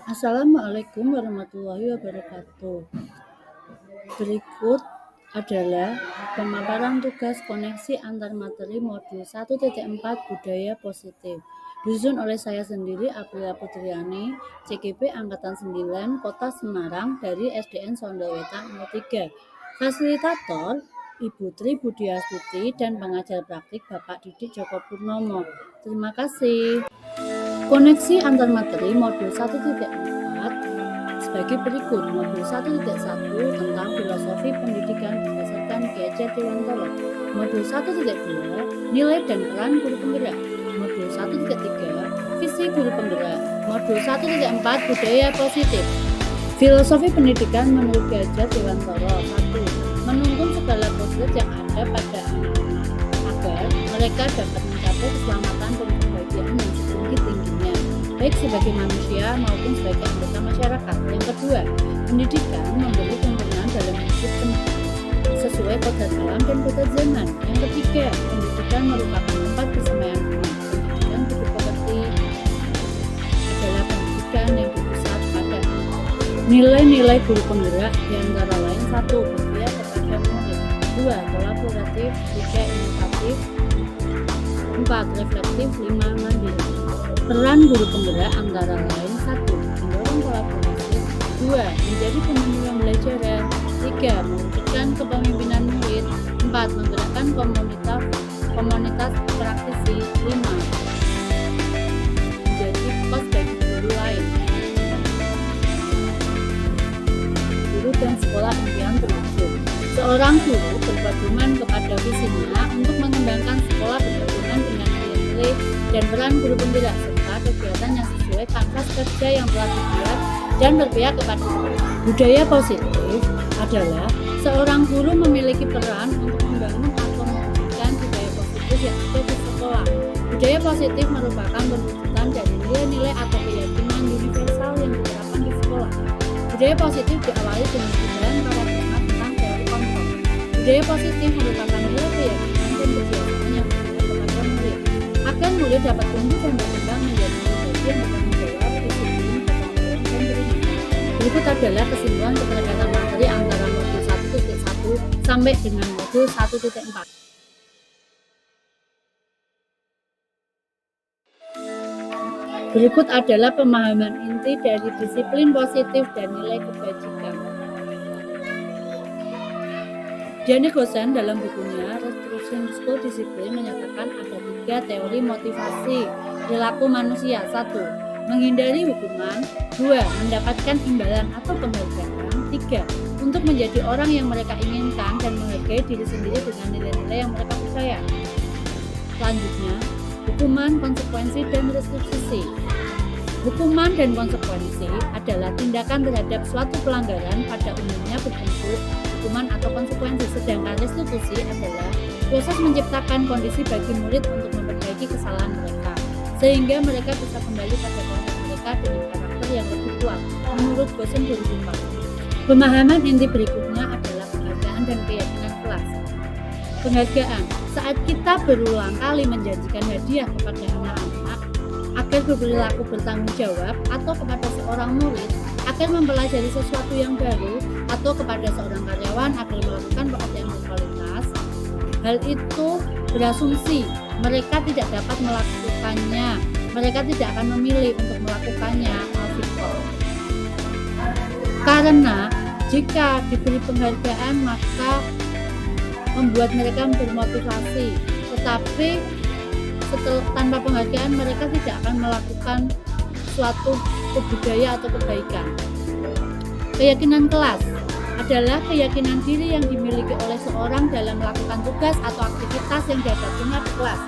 Assalamualaikum warahmatullahi wabarakatuh. Berikut adalah pemaparan tugas koneksi antar materi modul 1.4 Budaya Positif. Disusun oleh saya sendiri, Aprilia Putriani, CGP Angkatan 9, Kota Semarang dari SDN Sondowetan 03. Fasilitator Ibu Tri Budiastuti dan pengajar praktik Bapak Didik Joko Purnomo. Terima kasih. Koneksi antar materi modul 1.4 sebagai berikut. Modul 1.1 tentang filosofi pendidikan berdasarkan Ki Hajar Dewantara. Modul 1.2 nilai dan peran guru penggerak. Modul 1.3 visi guru penggerak. Modul 1.4 budaya positif. Filosofi pendidikan menurut Ki Hajar Dewantara. 1. Menuntun segala proses yang ada pada anak-anak agar mereka dapat mencapai keselamatan dan kebahagiaan yang setinggi-tingginya, baik sebagai manusia maupun sebagai anggota masyarakat. Yang kedua, pendidikan memberi tuntunan dalam hidup sesuai kodrat alam dan kodrat zaman. Yang ketiga, pendidikan merupakan tempat keseimbangan umat. Pendidikan berpekerti adalah pendidikan yang berpusat pada nilai-nilai guru penggerak, antara lain 1. Berpihak kepada murid, 2. Kolaboratif, 3. Inovatif, 4. Reflektif, 5. Mandiri. Peran guru penggerak antara lain 1. Mendorong kolaborasi, 2. Menjadi pemimpin pembelajaran, 3. Mewujudkan kepemimpinan murid, 4. Menggerakkan komunitas praktisi, 5. Menjadi kos bagi guru lain. Guru dan sekolah impian terwujud. Seorang guru berpedoman kepada visinya untuk mengembangkan sekolah berhubungan dengan nilai-nilai dan peran guru penggerak serta kegiatan yang sesuai kanvas kerja yang telah dibuat dan berpihak kepada budaya positif adalah seorang guru memiliki peran untuk membangun atau mewujudkan budaya positif yang ada di sekolah. Budaya positif merupakan perwujudan dari nilai-nilai atau keyakinan universal yang diterapkan di sekolah. Budaya positif diawali dengan perubahan paradigma tentang teori kontrol. Budaya positif merupakan nilai keyakinan dan kebiasaan yang berpihak kepada murid, agar murid dapat tumbuh dan berkembang menjadi pribadi yang bertanggung jawab, disiplin, bertanggung dan beriman. Berikut adalah kesimpulan keterkaitan materi antara modul 1.1 sampai dengan modul 1.4. Berikut adalah pemahaman inti dari disiplin positif dan nilai kebajikan. Gianni Gosen dalam bukunya Restoration School Discipline menyatakan ada 3 teori motivasi perilaku manusia. 1. Menghindari hukuman, 2. Mendapatkan imbalan atau penghargaan, 3. Untuk menjadi orang yang mereka inginkan dan menghargai diri sendiri dengan nilai-nilai yang mereka percaya. Selanjutnya, hukuman, konsekuensi, dan restitusi. Hukuman dan konsekuensi adalah tindakan terhadap suatu pelanggaran pada umumnya berbentuk hukuman atau konsekuensi, sedangkan restitusi adalah proses menciptakan kondisi bagi murid untuk memperbaiki kesalahan mereka, sehingga mereka bisa kembali pada konsep mereka dengan karakter yang lebih kuat. Menurut Gosen 2004, pemahaman inti berikutnya adalah penghargaan dan keyakinan kelas. Penghargaan, saat kita berulang kali menjanjikan hadiah kepada anak-anak agar berperilaku bertanggung jawab, atau kepada seorang murid agar mempelajari sesuatu yang baru, atau kepada seorang karyawan agar melakukan pekerjaan berkualitas, hal itu berasumsi mereka tidak dapat melakukannya, mereka tidak akan memilih untuk melakukannya. Karena jika diberi penghargaan maka membuat mereka bermotivasi, tetapi tanpa penghargaan mereka tidak akan melakukan suatu kebudayaan atau kebaikan. Keyakinan kelas adalah keyakinan diri yang dimiliki oleh seorang dalam melakukan tugas atau aktivitas yang dihadapinya di kelas.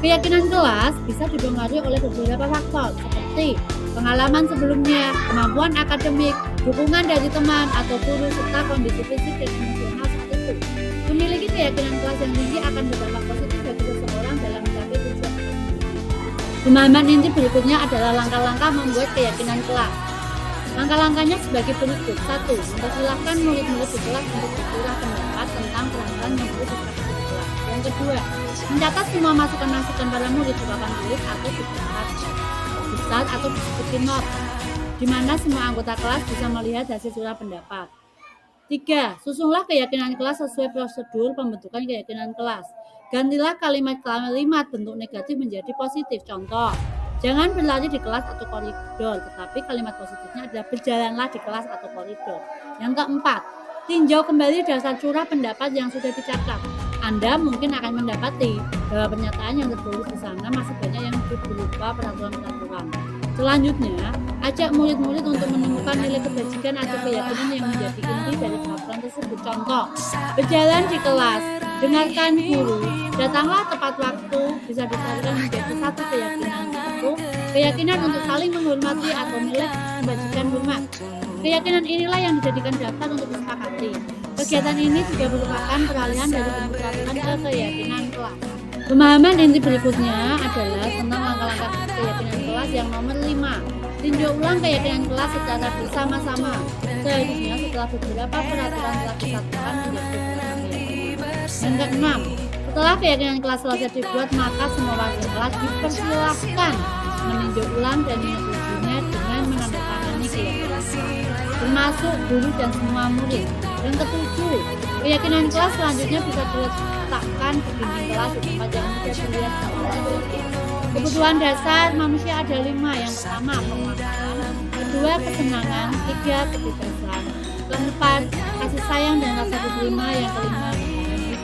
Keyakinan kelas bisa dipengaruhi oleh beberapa faktor seperti pengalaman sebelumnya, kemampuan akademik, dukungan dari teman atau guru, serta kondisi fisik dan emosional saat itu. Memiliki keyakinan kelas yang tinggi akan berdampak positif bagi seseorang dalam mencapai tujuan. Pemahaman inti berikutnya adalah langkah-langkah membuat keyakinan kelas. Langkah-langkahnya sebagai berikut. 1. Mempersilahkan murid-murid di kelas untuk bercurah pendapat tentang kelanjutan yang perlu dikasih di kelas. Yang kedua, mencatat semua masukan-masukan para murid di papan tulis atau di besar atau disebut not. di mana semua anggota kelas bisa melihat hasil surah pendapat. 3. Susunlah keyakinan kelas sesuai prosedur pembentukan keyakinan kelas. Gantilah kalimat-kalimat bentuk negatif menjadi positif. Contoh, jangan berlari di kelas atau koridor, tetapi kalimat positifnya adalah berjalanlah di kelas atau koridor. Yang keempat, tinjau kembali dasar curah pendapat yang sudah dicatat. Anda mungkin akan mendapati bahwa pernyataan yang tertulis di sana masih banyak yang berupa peraturan-peraturan. Selanjutnya, ajak murid-murid untuk menemukan nilai kebajikan atau keyakinan yang menjadi inti dari peraturan tersebut. Contoh, berjalan di kelas, dengarkan guru, datanglah tepat waktu, bisa disalurkan menjadi satu keyakinan, yaitu keyakinan untuk saling menghormati atau nilai kebajikan hormat. Keyakinan inilah yang dijadikan dasar untuk disepakati. Kegiatan ini juga merupakan peralihan dari bentuk peraturan ke keyakinan kelas. Pemahaman inti berikutnya adalah tentang langkah-langkah keyakinan kelas yang nomor 5. Tinjau ulang keyakinan kelas secara bersama-sama. Seharusnya setelah beberapa peraturan telah disatukan menjadi beberapa keyakinan. Yang keenam, setelah keyakinan kelas selesai dibuat, maka semua warga kelas dipersilahkan meninjau ulang dan menyetujuinya dengan menandatangani keyakinan kelas, termasuk guru dan semua murid. Yang ketujuh, keyakinan kelas selanjutnya bisa diletakkan di dinding kelas di tempat yang mudah dilihat secara objektif. Kebutuhan dasar manusia ada 5. Yang pertama, pemakan. Kedua, kesenangan. 3, kebebasan. Keempat, kasih sayang dan rasa diterima. Yang kelima, hidup.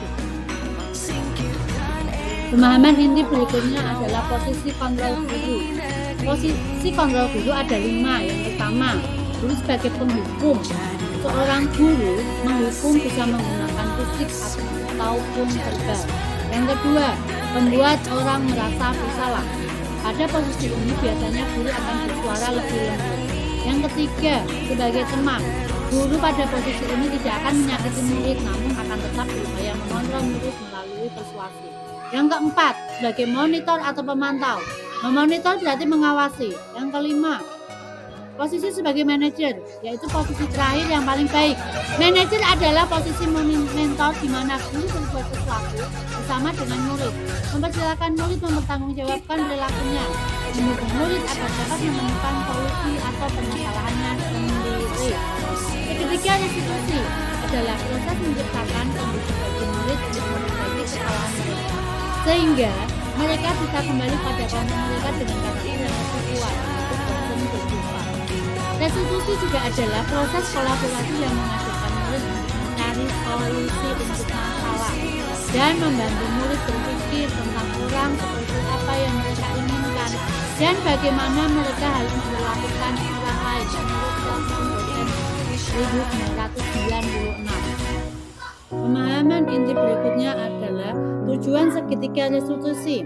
Pemahaman inti berikutnya adalah posisi kontrol guru. Posisi kontrol guru ada 5. Yang pertama, guru sebagai penghukum. Seorang guru menghukum bisa menggunakan fisik ataupun verbal. Yang kedua, membuat orang merasa bersalah. Pada posisi ini biasanya guru akan bersuara lebih lembut. Yang ketiga, sebagai teman, guru pada posisi ini tidak akan menyakiti murid, namun akan tetap berupaya mengontrol murid melalui persuasi. Yang keempat, sebagai monitor atau pemantau. Memonitor berarti mengawasi. Yang kelima, posisi sebagai manajer, yaitu posisi terakhir yang paling baik. Manajer adalah posisi mentor di mana guru berbuat sesuatu bersama dengan murid, mempersilahkan murid mempertanggungjawabkan perilakunya, mendukung murid agar dapat menemukan solusi atau permasalahannya sendiri. Ketiga, restitusi adalah proses menciptakan kondisi bagi murid untuk memperbaiki kesalahan mereka, sehingga mereka bisa kembali pada kelompok mereka dengan karakter yang lebih kuat. Restitusi juga adalah proses kolaborasi yang menghasilkan murid mencari solusi untuk masalah dan membantu murid berpikir tentang ulang seperti apa yang mereka inginkan dan bagaimana mereka harus memperlakukan orang lain menurut Johnson dosen 1996. Pemahaman inti berikutnya adalah tujuan segitiga restitusi,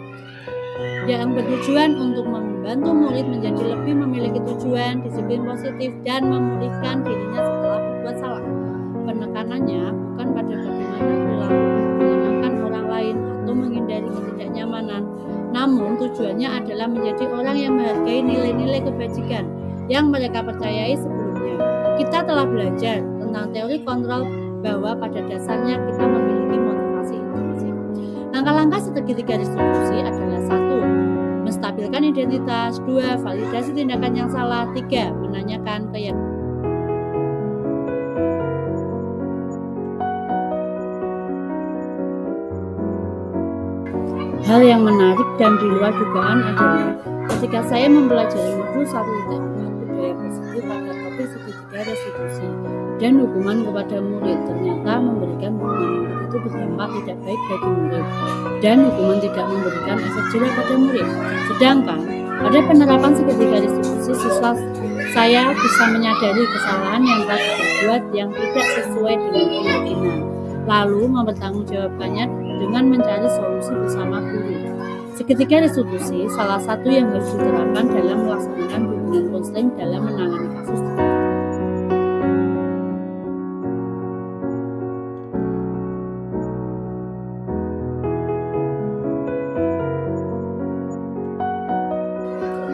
yang bertujuan untuk membantu murid menjadi lebih memiliki tujuan, disiplin positif, dan memulihkan dirinya setelah berbuat salah. Penekanannya bukan pada bagaimana perilaku menyenangkan orang lain atau menghindari ketidaknyamanan, namun tujuannya adalah menjadi orang yang menghargai nilai-nilai kebajikan yang mereka percayai sebelumnya. Kita telah belajar tentang teori kontrol bahwa pada dasarnya kita memiliki motivasi intrinsik. Langkah-langkah segitiga restitusi adalah 1. Menstabilkan identitas. 2. Validasi tindakan yang salah. 3. Menanyakan keyakinan. Hal yang menarik dan di luar dugaan adalah ketika saya mempelajari modul 1.4 budaya positif pada topik segitiga restitusi dan hukuman kepada murid, ternyata memberikan hukuman murid itu berdampak tidak baik bagi murid dan hukuman tidak memberikan efek jerah pada murid. Sedangkan pada penerapan segitiga restitusi, siswa saya bisa menyadari kesalahan yang telah dibuat yang tidak sesuai dengan keyakinan, lalu mempertanggungjawabkannya dengan mencari solusi bersama guru. Segitiga restitusi salah satu yang harus diterapkan dalam melaksanakan bimbingan konseling dalam menangani kasus.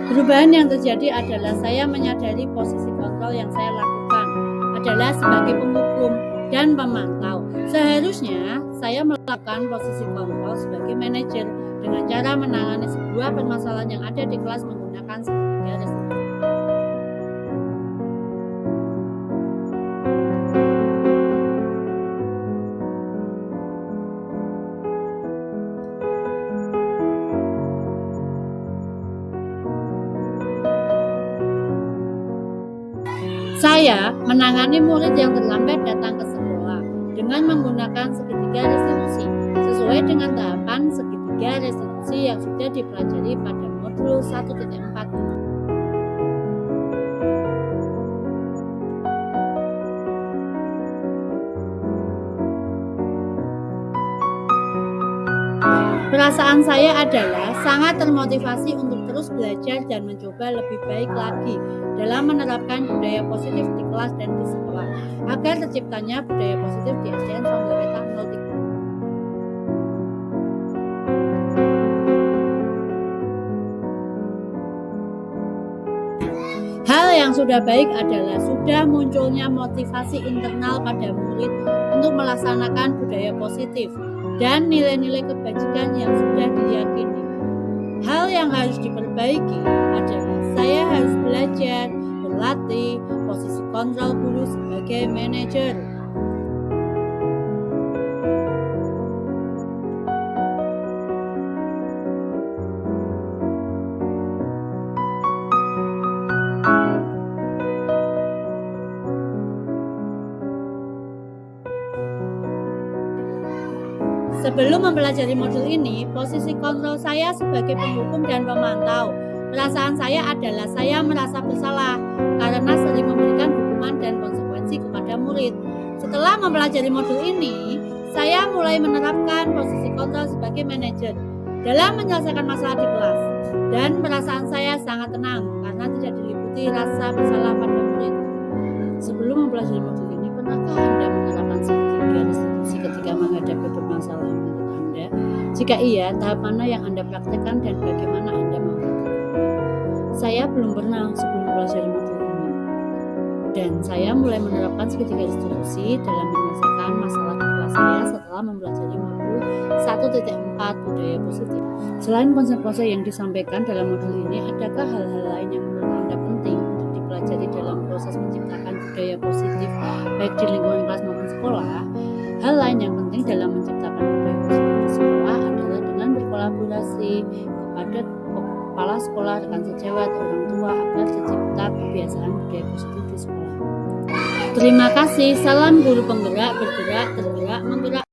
Perubahan yang terjadi adalah saya menyadari posisi kontrol yang saya lakukan adalah sebagai penghukum dan pemantau. Seharusnya saya melakukan posisi kontrol sebagai manajer dengan cara menangani sebuah permasalahan yang ada di kelas menggunakan segitiga restitusi. Saya menangani murid yang terlambat datang ke sekolah dengan menggunakan segitiga restitusi sesuai dengan tahapan segitiga restitusi yang sudah dipelajari pada modul 1.4. Perasaan saya adalah sangat termotivasi untuk terus belajar dan mencoba lebih baik lagi dalam menerapkan budaya positif di kelas dan di sekolah agar terciptanya budaya positif di SDN Songgaweta 03. Hal yang sudah baik adalah sudah munculnya motivasi internal pada murid untuk melaksanakan budaya positif dan nilai-nilai kebajikan yang sudah diyakini. Hal yang harus diperbaiki adalah saya harus belajar, berlatih, posisi kontrol guru sebagai manajer. Sebelum mempelajari modul ini, posisi kontrol saya sebagai penghukum dan pemantau. Perasaan saya adalah saya merasa bersalah karena sering memberikan hukuman dan konsekuensi kepada murid. Setelah mempelajari modul ini, saya mulai menerapkan posisi kontrol sebagai manajer dalam menyelesaikan masalah di kelas. Dan perasaan saya sangat tenang karena tidak diliputi rasa bersalah pada murid. Sebelum mempelajari modul ini, pernahkah Anda menerapkan segitiga restitusi ketika menghadapi permasalahan menurut Anda? Jika iya, tahap mana yang Anda praktekkan dan bagaimana Anda mempraktekannya? Saya belum pernah sebelum mempelajari modul ini. Dan saya mulai menerapkan segitiga restitusi dalam menyelesaikan masalah di kelas saya setelah mempelajari modul 1.4 budaya positif. Selain konsep-konsep yang disampaikan dalam modul ini, adakah hal-hal lain yang menurut Anda penting untuk dipelajari dalam proses menciptakan budaya positif baik di lingkungan kelas maupun sekolah? Hal lain yang penting dalam menciptakan budaya positif di sekolah adalah dengan berkolaborasi kepada kepala sekolah, rekan sejawat, orang tua agar tercipta kebiasaan budaya positif di sekolah. Terima kasih. Salam guru penggerak, bergerak, tergerak, menggerak.